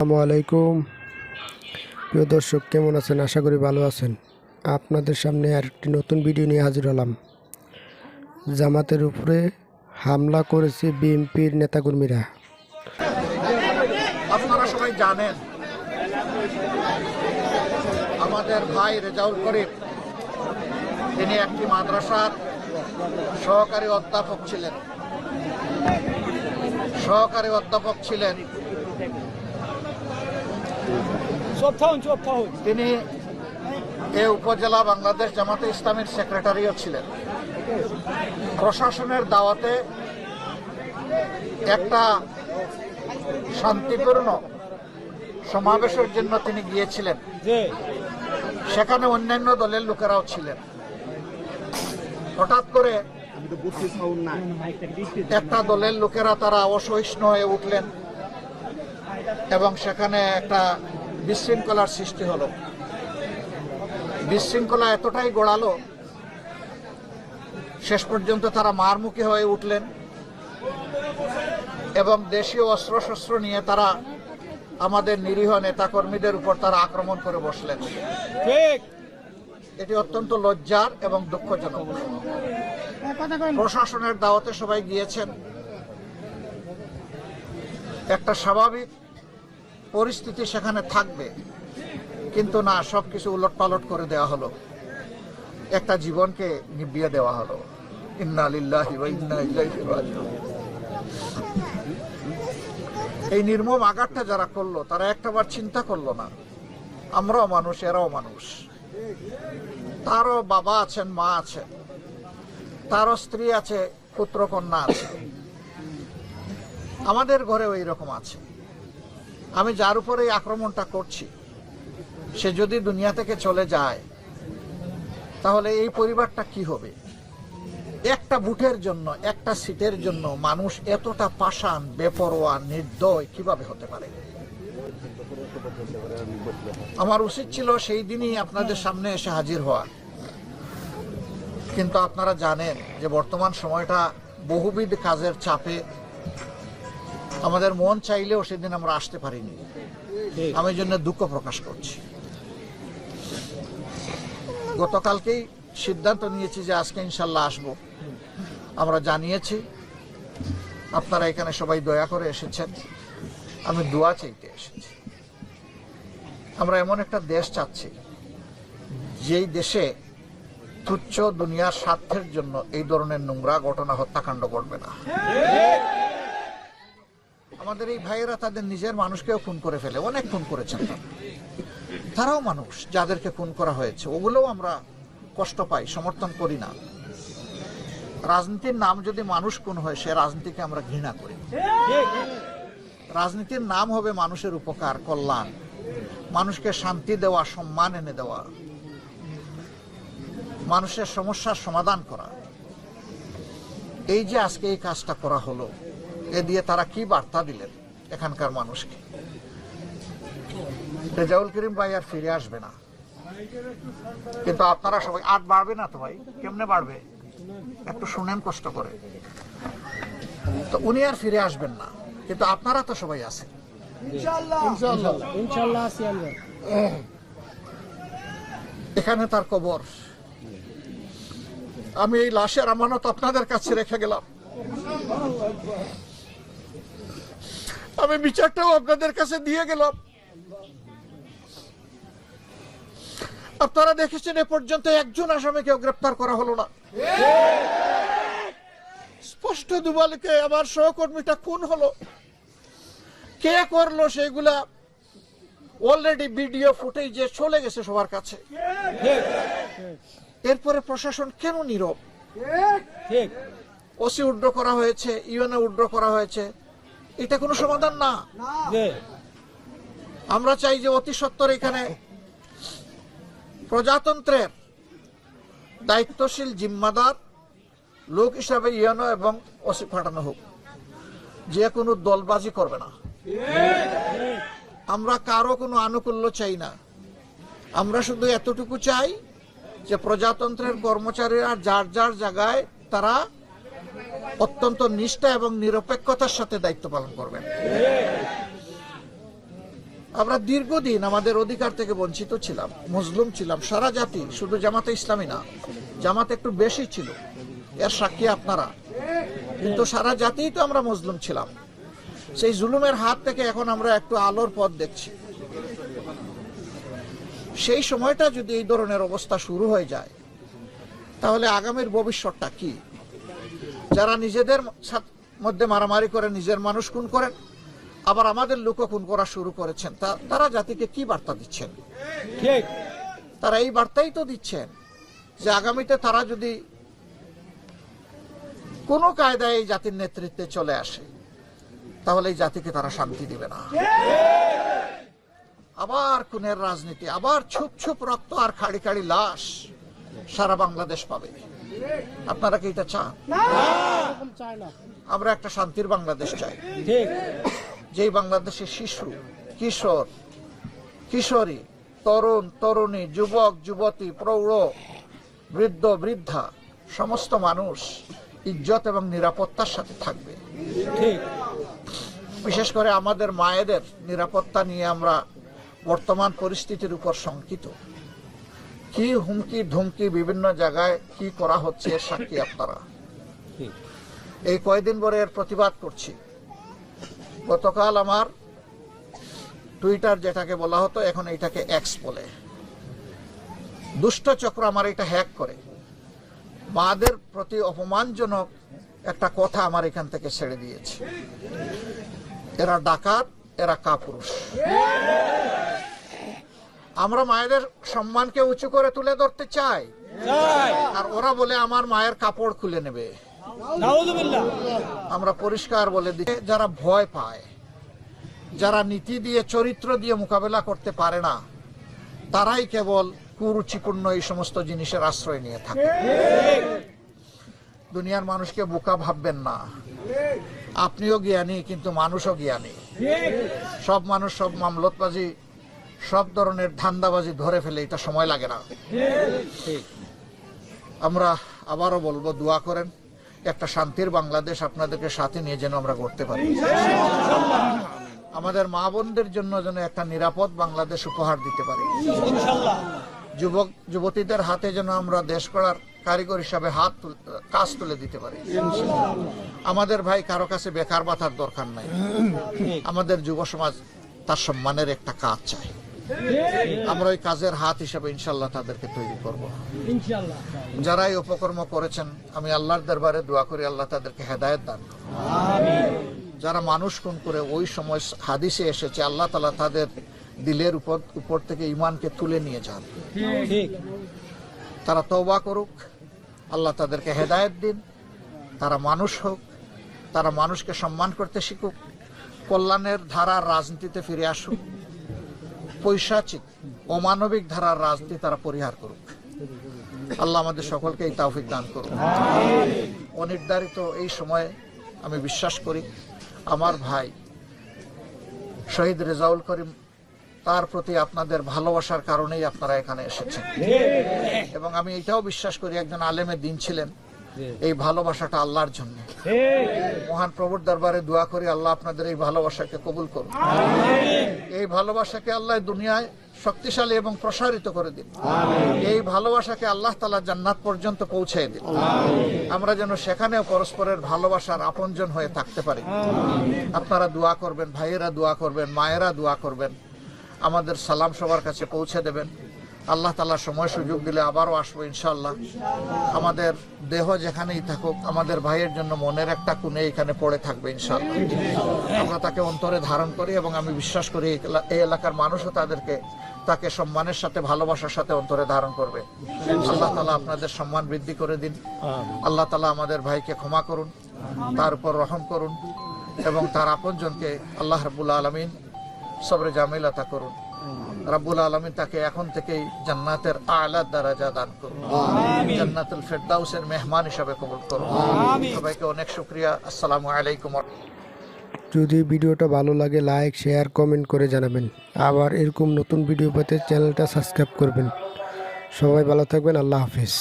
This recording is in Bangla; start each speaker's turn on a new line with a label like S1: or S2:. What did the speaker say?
S1: আসসালামু আলাইকুম। প্রিয় দর্শক, কেমন আছেন? আশা করি ভালো আছেন। আপনাদের সামনে আর একটি নতুন ভিডিও নিয়ে হাজির হলাম। জামাতের উপরে হামলা করেছে বিএনপির নেতাকর্মীরা।
S2: আপনারা সবাই জানেন আমাদের ভাই রেজাউল করিম তিনি একটি মাদ্রাসার সহকারী অধ্যাপক ছিলেন। তিনি এ উপজেলা বাংলাদেশ জামাতে ইসলামীর সেক্রেটারিও ছিলেন। প্রশাসনের দাওয়াতে একটা শান্তিপূর্ণ সমাবেশের জন্য তিনি গিয়েছিলেন। সেখানে অন্যান্য দলের লোকেরাও ছিলেন। হঠাৎ করে একটা দলের লোকেরা তারা অসহিষ্ণু হয়ে উঠলেন এবং সেখানে একটা বিশৃঙ্খলার সৃষ্টি হলো। বিশৃঙ্খলা এতটাই গড়ালো, শেষ পর্যন্ত তারা মারমুখী হয়ে উঠলেন এবং দেশীয় অস্ত্রশস্ত্র নিয়ে তারা আমাদের নিরীহ নেতাকর্মীদের উপর তারা আক্রমণ করে বসলেন। এটি অত্যন্ত লজ্জার এবং দুঃখজনক। প্রশাসনের দাওয়াতে সবাই গিয়েছেন, একটা স্বাভাবিক পরিস্থিতি সেখানে থাকবে, কিন্তু না, সবকিছু উলটপালট করে দেওয়া হলো, একটা জীবনকে নিভিয়ে দেওয়া হলো। ইন্না লিল্লাহি ওয়া ইন্না ইলাইহি রাজিউন। এই নির্মম আঘাতটা যারা করলো তারা একটাবার চিন্তা করলো না আমরাও মানুষ, এরাও মানুষ। তারও বাবা আছেন, মা আছেন, তারও স্ত্রী আছে, পুত্র কন্যা আছে, আমাদের ঘরেও এইরকম আছে। আমি যার উপরে এই আক্রমণটা করছি সে যদি দুনিয়া থেকে চলে যায় তাহলে এই পরিবারটা কি হবে? একটা ভোটের জন্য, একটা সিটের জন্য মানুষ এতটা পাষাণ, বেপরোয়া, নির্দয় কিভাবে হতে পারে? আমার উচিত ছিল সেই দিনই আপনাদের সামনে এসে হাজির হওয়া, কিন্তু আপনারা জানেন যে বর্তমান সময়টা বহুবিধ কাজের চাপে আমাদের মন চাইলেও সেদিন আমরা আসতে পারিনি। আমি এই জন্য দুঃখ প্রকাশ করছি। গতকালকেই সিদ্ধান্ত নিয়েছি যে আজকে ইনশাল্লাহ আসবো। আমরা জানিয়েছি, আপনারা এখানে সবাই দয়া করে এসেছেন, আমি দোয়া চাইতে এসেছি। আমরা এমন একটা দেশ চাচ্ছি যেই দেশে তুচ্ছ দুনিয়ার স্বার্থের জন্য এই ধরনের নোংরা ঘটনা, হত্যাকাণ্ড ঘটবে না। আমাদের এই ভাইয়েরা তাদের নিজের মানুষকেও খুন করে ফেলে, অনেক খুন করেছেন তারাও মানুষ। যাদেরকে খুন করা হয়েছে ওগুলোও আমরা কষ্ট পাই, সমর্থন করি না। রাজনীতির নাম যদি মানুষ খুন হয়, সে রাজনীতিকে আমরা ঘৃণা করি। রাজনীতির নাম হবে মানুষের উপকার, কল্যাণ, মানুষকে শান্তি দেওয়া, সম্মান এনে দেওয়া, মানুষের সমস্যার সমাধান করা। এই যে আজকে এই কাজটা করা হলো, এ দিয়ে তারা কি বার্তা দিলেন এখানকার মানুষকে? রেজাউল করিম ভাই আর ফিরে আসবে না। কিন্তু আপনারা সবাই, আর বাড়বে না তো ভাই, কেমনে বাড়বে? একটু শুনেন কষ্ট করে। তো উনি আর ফিরে আসবেন না, কিন্তু আপনারা তো সবাই আছেন। এখানে তার কবর। আমি এই লাশের আমানত আপনাদের কাছে রেখে গেলাম। আমি বিচারটাও আপনাদের কাছে দিয়ে গেলাম। আপনারা দেখেছেন এ পর্যন্ত একজন আসামিকেও গ্রেপ্তার করা হলো না। স্পষ্ট দুবালিকে আমার সহকর্মীটা খুন হলো, কে করলো সেগুলা অলরেডি ভিডিও ফুটেজে চলে গেছে সবার কাছে। এরপরে প্রশাসন কেন নীরব? ওসি উড্র করা হয়েছে, ইউএনএ উড্র করা হয়েছে, এটা কোনো সমাধান না। আমরা চাই যে অতি সত্বর এখানে প্রজাতন্ত্রের দায়িত্বশীল জিম্মাদার লোক হিসাবে ইউএনও এবং ওসি পাঠানো হোক, যে কোনো দলবাজি করবে না। আমরা কারো কোনো আনুকূল্য চাই না। আমরা শুধু এতটুকু চাই যে প্রজাতন্ত্রের কর্মচারীরা যার যার জায়গায় তারা অত্যন্ত নিষ্ঠা এবং নিরপেক্ষতার সাথে দায়িত্ব পালন করবেন। আমরা দীর্ঘদিন আমাদের অধিকার থেকে বঞ্চিত ছিলাম, মজলুম ছিলাম, সারা জাতি, শুধু জামাতে ইসলামী না, জামাত একটু বেশি ছিল, এর সাক্ষী আপনারা। কিন্তু সারা জাতিই তো আমরা মজলুম ছিলাম। সেই জুলুমের হাত থেকে এখন আমরা একটু আলোর পথ দেখছি। সেই সময়টা যদি এই ধরনের অবস্থা শুরু হয়ে যায়, তাহলে আগামীর ভবিষ্যৎটা কি? যারা নিজেদের মধ্যে মারামারি করে নিজের মানুষ খুন করেন, আবার আমাদের লোকও খুন করা শুরু করেছেন, তারা জাতিকে কি বার্তা দিচ্ছেন? তারা এই বার্তাই তো দিচ্ছেন যে আগামীতে তারা যদি কোনো কায়দায় এই জাতির নেতৃত্বে চলে আসে, তাহলে এই জাতিকে তারা শান্তি দিবে না। আবার খুনের রাজনীতি, আবার ছুপ ছুপ রক্ত আর খাড়ি খাড়ি লাশ সারা বাংলাদেশ পাবে। আপনারা কি এটা চান? আমরা একটা শান্তির বাংলাদেশ চাই, যেই বাংলাদেশে শিশু, কিশোর, কিশোরী, তরুণ, তরুণী, যুবক, যুবতী, প্রৌঢ়, বৃদ্ধ, বৃদ্ধা, সমস্ত মানুষ ইজ্জত এবং নিরাপত্তার সাথে থাকবে। বিশেষ করে আমাদের মায়েদের নিরাপত্তা নিয়ে আমরা বর্তমান পরিস্থিতির উপর শঙ্কিত। কি হুমকি ধুমকি বিভিন্ন জায়গায় কি করা হচ্ছে এর সাক্ষী আপনারা। এই কয়েকদিন পরে এর প্রতিবাদ করছি। গতকাল আমার টুইটার যেটাকে বলা হতো, এখন এটাকে এক্স বলে, দুষ্ট চক্র আমার এটা হ্যাক করে মাদের প্রতি অপমানজনক একটা কথা আমার এখান থেকে ছেড়ে দিয়েছে। এরা ডাকাত, এরা কাপুরুষ। আমরা মায়েদের সম্মানকে উঁচু করে তুলে ধরতে চাই, আর ওরা বলে আমার মায়ের কাপড় খুলে নেবে। আমরা পরিষ্কার বলে দিই, যারা ভয় পায়, যারা নীতি দিয়ে, চরিত্র দিয়ে মোকাবেলা করতে পারে না, তারাই কেবল কুরুচিপূর্ণ এই সমস্ত জিনিসের আশ্রয় নিয়ে থাকে। দুনিয়ার মানুষকে বোকা ভাববেন না। আপনিও জ্ঞানী, কিন্তু মানুষও জ্ঞানী। সব মানুষ সব মামলতবাজি, সব ধরনের ধান্দাবাজি ধরে ফেলে, এটা সময় লাগে না। আমরা আবারও বলবো, দোয়া করেন একটা শান্তির বাংলাদেশ আপনাদেরকে সাথে নিয়ে যেন আমরা করতে পারি। আমাদের মা বোনদের জন্য যেন একটা নিরাপদ বাংলাদেশ উপহার দিতে পারি। যুবক যুবতীদের হাতে যেন আমরা দেশ গড়ার কারিগর হিসাবে কাজ তুলে দিতে পারি। আমাদের ভাই কারো কাছে বেকার বাতার দরকার নাই। আমাদের যুব সমাজ তার সম্মানের একটা কাজ চাই। আমরা ওই কাজের হাত হিসাবে ইনশাল্লাহ তাদেরকে তৈরি করব। যারা এই উপকর্ম করেছেন, আমি আল্লাহর দরবারে দোয়া করি আল্লাহ তাদেরকে হেদায়েত দান করুন। যারা মানুষ খুন করে, ওই সময় হাদিসে এসেছে আল্লাহ তাআলা তাদের দিলের উপর থেকে ঈমানকে তুলে নিয়ে যান। তারা তওবা করুক, আল্লাহ তাদেরকে হেদায়েত দিন, তারা মানুষ হোক, তারা মানুষকে সম্মান করতে শিখুক, কল্যাণের ধারার রাজনীতিতে ফিরে আসুক, পৈশাচিক অমানবিক ধারার রাজনীতি তারা পরিহার করুক। আল্লাহ আমাদের সকলকে এই তৌফিক দান করুন। অনির্ধারিত এই সময়ে আমি বিশ্বাস করি আমার ভাই শহীদ রেজাউল করিম, তার প্রতি আপনাদের ভালোবাসার কারণেই আপনারা এখানে এসেছেন। এবং আমি এটাও বিশ্বাস করি একজন আলেমের দিন ছিলেন, এই ভালোবাসাটা আল্লাহর জন্য। মহান প্রভুর দরবারে দোয়া করি আল্লাহ আপনাদের এই ভালোবাসাকে কবুল করুন। এই ভালোবাসাকে আল্লাহ দুনিয়ায় শক্তিশালী এবং প্রসারিত করে দিন। এই ভালোবাসাকে আল্লাহ তাআলা জান্নাত পর্যন্ত পৌঁছে দিন। আমরা যেন সেখানেও পরস্পরের ভালোবাসার আপনজন হয়ে থাকতে পারি। আপনারা দোয়া করবেন, ভাইয়েরা দোয়া করবেন, মায়েরা দোয়া করবেন, আমাদের সালাম সবার কাছে পৌঁছে দেবেন। আল্লাহ তাআলা সময় সুযোগ দিলে আবারও আসবো ইনশাআল্লাহ। আমাদের দেহ যেখানেই থাকুক, আমাদের ভাইয়ের জন্য মনের একটা কোণে এখানে পড়ে থাকবে ইনশাআল্লাহ। আমরা তাকে অন্তরে ধারণ করি এবং আমি বিশ্বাস করি এই এলাকার মানুষও তাকে সম্মানের সাথে, ভালোবাসার সাথে অন্তরে ধারণ করবে। আল্লাহ তাআলা আপনাদের সম্মান বৃদ্ধি করে দিন। আল্লাহ তাআলা আমাদের ভাইকে ক্ষমা করুন, তার উপর রহম করুন এবং তার আপনজনকে আল্লাহ রাব্বুল আলামিন সবরে জামিল আতা করুন। রাব্বুল আলামিন তাকে এখন থেকেই জান্নাতের আলা দরজা দান করুন, জান্নাতুল ফেরদাউসের মেহমান হিসেবে কবুল করুন। সবাইকে অনেক শুকরিয়া। আসসালামু আলাইকুম।
S1: যদি ভিডিওটা ভালো লাগে লাইক, শেয়ার, কমেন্ট করে জানাবেন। আবার এরকম নতুন ভিডিও পেতে চ্যানেলটা সাবস্ক্রাইব করবেন। সবাই ভালো থাকবেন। আল্লাহ হাফিজ।